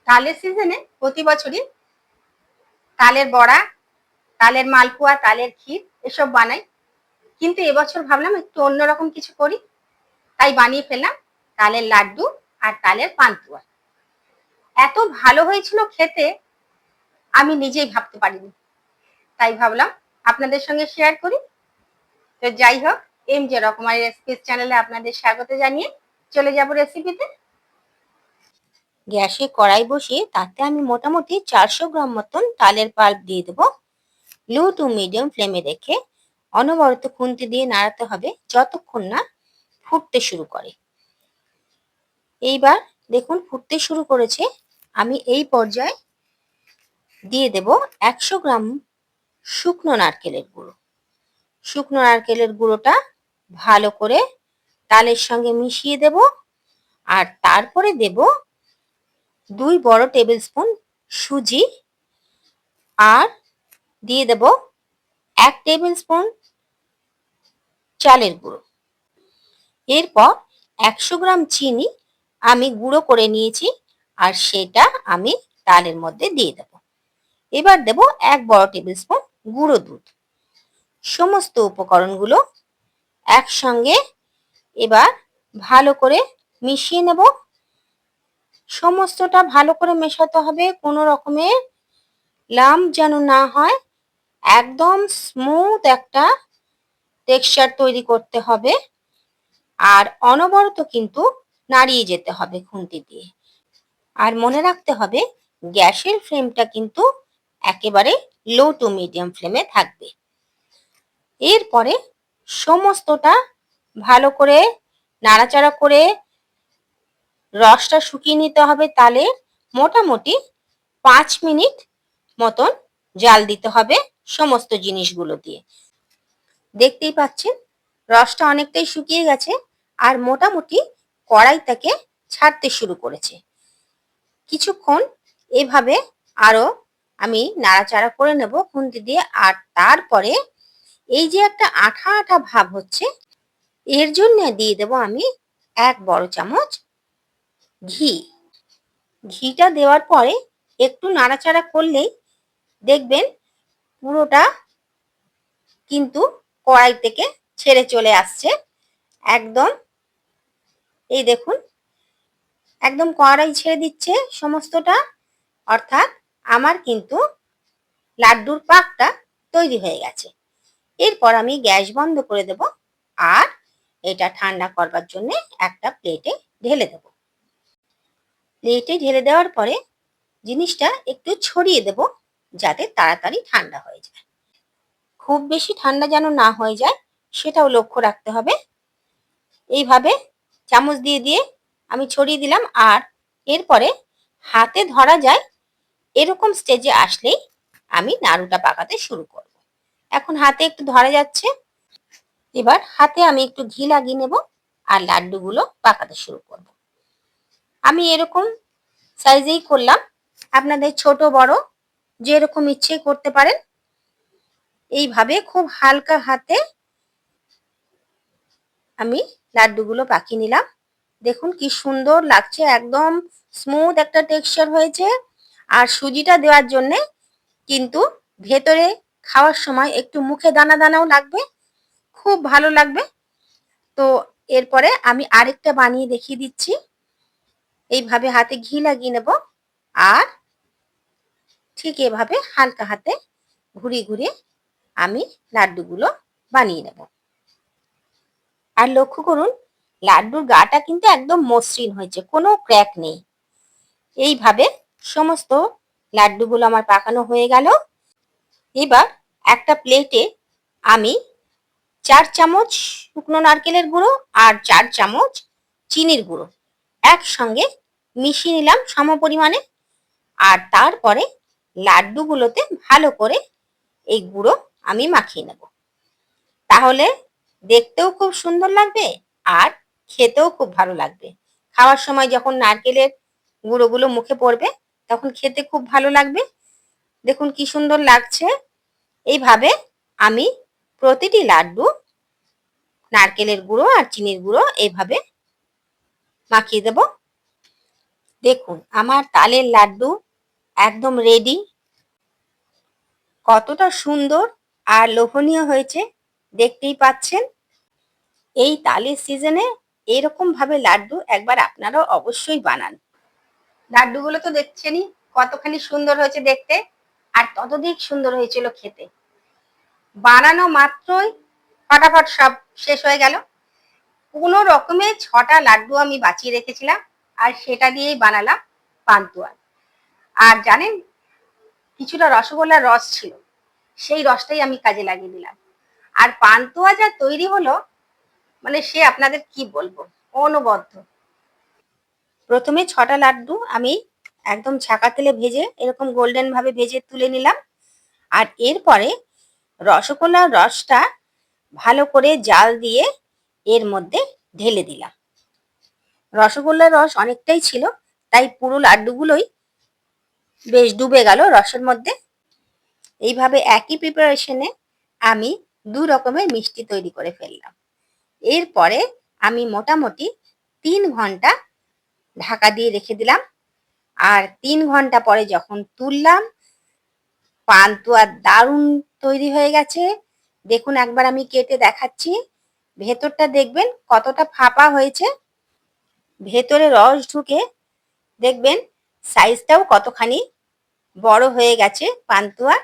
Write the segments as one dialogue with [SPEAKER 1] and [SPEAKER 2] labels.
[SPEAKER 1] তালের সিজনে প্রতি বছরই তালের বড়া, তালের মালপোয়া, তালের ক্ষীর এসব বানাই। কিন্তু এবছর ভাবলাম একটু অন্যরকম কিছু করি, তাই বানিয়ে ফেললাম তালের লাড্ডু আর তালের পান্তুয়া। এত ভালো হয়েছিল খেতে, আমি নিজেই ভাবতে পারিনি। তাই ভাবলাম আপনাদের সঙ্গে শেয়ার করি। তো যাই হোক, MJ রকমারি রেসিপিস চ্যানেলে আপনাদের স্বাগত জানিয়ে চলে যাব রেসিপিতে। গ্যাসে কড়াই বসিয়ে তাতে আমি মোটামুটি 400 গ্রাম মতন তালের পাল্প দিয়ে দেবো। লো টু মিডিয়াম ফ্লেমে রেখে অনবরত খুন্তি দিয়ে নাড়াতে হবে যতক্ষণ না ফুটতে শুরু করে। এইবার দেখুন ফুটতে শুরু করেছে। আমি এই পর্যায়ে দিয়ে দেব 100 গ্রাম শুকনো নারকেলের গুঁড়ো। শুকনো নারকেলের গুঁড়োটা ভালো করে তালের সঙ্গে মিশিয়ে দেব। আর তারপরে দেব 2 বড় টেবিল স্পুন সুজি, আর দিয়ে দেব 1 টেবিল স্পুন চালের গুঁড়ো। এরপর 100 গ্রাম চিনি আমি গুঁড়ো করে নিয়েছি, আর সেটা আমি তালের মধ্যে দিয়ে দেব। এবার দেব 1 বড় টেবিল স্পুন গুঁড়ো দুধ। সমস্ত উপকরণগুলো একসঙ্গে এবার ভালো করে মিশিয়ে নেব। সমস্তটা ভালো করে মেশাতে হবে, কোনো রকমের লাম্প যেন না হয়। একদম স্মুথ একটা টেক্সচার তৈরি করতে হবে, আর অনবরত কিন্তু নাড়িয়ে যেতে হবে খুন্তি দিয়ে। আর মনে রাখতে হবে গ্যাসের ফ্লেমটা কিন্তু একেবারে লো টু মিডিয়াম ফ্লেমে থাকবে। এরপরে সমস্তটা ভালো করে নাড়াচাড়া করে রসটা শুকিয়ে নিতে হবে তালে। মোটামুটি 5 মিনিট মতন জাল দিতে হবে সমস্ত জিনিসগুলো দিয়ে। দেখতেই পাচ্ছেন রসটা অনেকটাই শুকিয়ে গেছে, আর মোটামুটি কড়াই থেকে ছাড়তে শুরু করেছে। কিছুক্ষণ এভাবে আরো আমি নাড়াচাড়া করে নেব খুন্তি দিয়ে। আর তারপরে এই যে একটা আঠা আঠা ভাব হচ্ছে, এর জন্য দিয়ে দেব আমি 1 বড় চামচ ঘি। ঘিটা দেওয়ার পরে একটু নাড়াচাড়া করলেই দেখবেন পুরোটা কিন্তু কড়াই থেকে ছেড়ে চলে আসছে। একদম এই দেখুন, একদম কড়াই ছেড়ে দিচ্ছে সমস্তটা। অর্থাৎ আমার কিন্তু লাড্ডুর পাকটা তৈরি হয়ে গেছে। এরপর আমি গ্যাস বন্ধ করে দেব, আর এটা ঠান্ডা করবার জন্য একটা প্লেটে ঢেলে দেব। প্লেটে ঢেলে দেওয়ার পরে জিনিসটা একটু ছড়িয়ে দেব, যাতে তাড়াতাড়ি ঠান্ডা হয়ে যায়। খুব বেশি ঠান্ডা যেন না হয়ে যায় সেটাও লক্ষ্য রাখতে হবে। এইভাবে চামচ দিয়ে দিয়ে আমি ছড়িয়ে দিলাম, আর এরপরে হাতে ধরা যায় এরকম স্টেজে আসলেই আমি নাড়ুটা পাকাতে শুরু করব। এখন হাতে একটু ধরা যাচ্ছে। এবার হাতে আমি একটু ঘি লাগিয়ে নেব, আর লাড্ডুগুলো পাকাতে শুরু করব। আমি এরকম সাইজেই করলাম, আপনাদের ছোট বড় যেরকম ইচ্ছে করতে পারেন। এইভাবে খুব হালকা হাতে আমি লাড্ডুগুলো পাকিয়ে নিলাম। দেখুন কি সুন্দর লাগছে, একদম স্মুথ একটা টেক্সচার হয়েছে। আর সুজিটা দেওয়ার জন্য কিন্তু ভেতরে খাওয়ার সময় একটু মুখে দানা দানাও লাগবে, খুব ভালো লাগবে। তো এরপরে আমি আরেকটা বানিয়ে দেখিয়ে দিচ্ছি। এইভাবে হাতে ঘি লাগিয়ে নেব, আর ঠিক এভাবে হালকা হাতে ঘুরিয়ে ঘুরিয়ে আমি লাড্ডুগুলো বানিয়ে নেব। আর লক্ষ্য করুন লাড্ডুর গাটা কিন্তু একদম মসৃণ হয়েছে, কোনো ক্র্যাক নেই। এইভাবে সমস্ত লাড্ডুগুলো আমার পাকানো হয়ে গেল। এবার একটা প্লেটে আমি 4 চামচ শুকনো নারকেলের গুঁড়ো আর 4 চামচ চিনির গুঁড়ো একসঙ্গে মিশিয়ে নিলাম সমপরিমাণে। আর তারপরে লাড্ডুগুলোতে ভালো করে এই গুঁড়ো আমি মাখিয়ে নেব। তাহলে দেখতেও খুব সুন্দর লাগবে, আর খেতেও খুব ভালো লাগবে। খাওয়ার সময় যখন নারকেলের গুঁড়োগুলো মুখে পড়বে তখন খেতে খুব ভালো লাগবে। দেখুন কি সুন্দর লাগছে। এইভাবে আমি প্রতিটি লাড্ডু নারকেলের গুঁড়ো আর চিনির গুঁড়ো এইভাবে মাখিয়ে দেব। দেখুন আমার তালের লাড্ডু একদম রেডি। কতটা সুন্দর আর লোভনীয় হয়েছে দেখতেই পাচ্ছেন। এই তালের সিজনে এরকম ভাবে লাড্ডু একবার আপনারাও অবশ্যই বানান। লাড্ডুগুলো তো দেখছেনই কতখানি সুন্দর হয়েছে দেখতে, আর ততোধিক সুন্দর হয়েছিল খেতে। বানানো মাত্রই ফটাফট সব শেষ হয়ে গেল। কোনো রকমে ৬টা লাড্ডু আমি বাঁচিয়ে রেখেছিলাম, আর সেটা দিয়েই বানালাম পান্তুয়া। আর জানেন, কিছুটা রসগোল্লার রস ছিল, সেই রসটাই আমি কাজে লাগিয়ে দিলাম। আর পান্তুয়া যা তৈরি হলো, মানে সে আপনাদের কি বলবো, অনবদ্য। প্রথমে ৬টা লাড্ডু আমি একদম ছাকা তেলে ভেজে এরকম গোল্ডেন ভাবে ভেজে তুলে নিলাম। আর এরপরে রসগোল্লার রসটা ভালো করে জাল দিয়ে এর মধ্যে ঢেলে দিলাম। রসগোল্লার রস অনেকটাই ছিল, তাই পুরো লাড্ডুগুলোই বেশ ডুবে গেল রসের মধ্যে। এইভাবে একই প্রিপারেশনে আমি ২ রকমের মিষ্টি তৈরি করে ফেললাম। এরপরে আমি মোটামুটি ৩ ঘন্টা ঢাকা দিয়ে রেখে দিলাম। আর ৩ ঘন্টা পরে যখন তুললাম, পান্তুয়া দারুণ তৈরি হয়ে গেছে। দেখুন একবার আমি কেটে দেখাচ্ছি। ভেতরটা দেখবেন কতটা ফাঁপা হয়েছে, ভেতরে রস ঢুকে দেখবেন সাইজটাও কতখানি বড় হয়ে গেছে পান্তুয়া।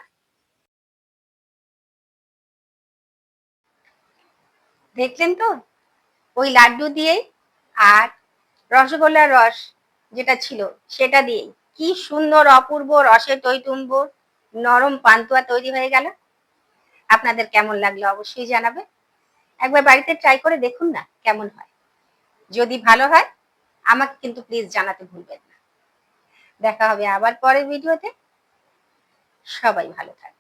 [SPEAKER 1] দেখলেন তো, ওই লাড্ডু দিয়েই আর রসগোল্লার রস যেটা ছিল সেটা দিয়েই কি সুন্দর অপূর্ব রসে টইটুম্বুর নরম পান্তুয়া তৈরি হয়ে গেল। আপনাদের কেমন লাগলো অবশ্যই জানাবে। একবার বাড়িতে ট্রাই করে দেখুন না কেমন হয়। যদি ভালো হয় আমাকে কিন্তু প্লিজ জানাতে ভুলবেন না। দেখা হবে আবার পরের ভিডিওতে। সবাই ভালো থাকবেন।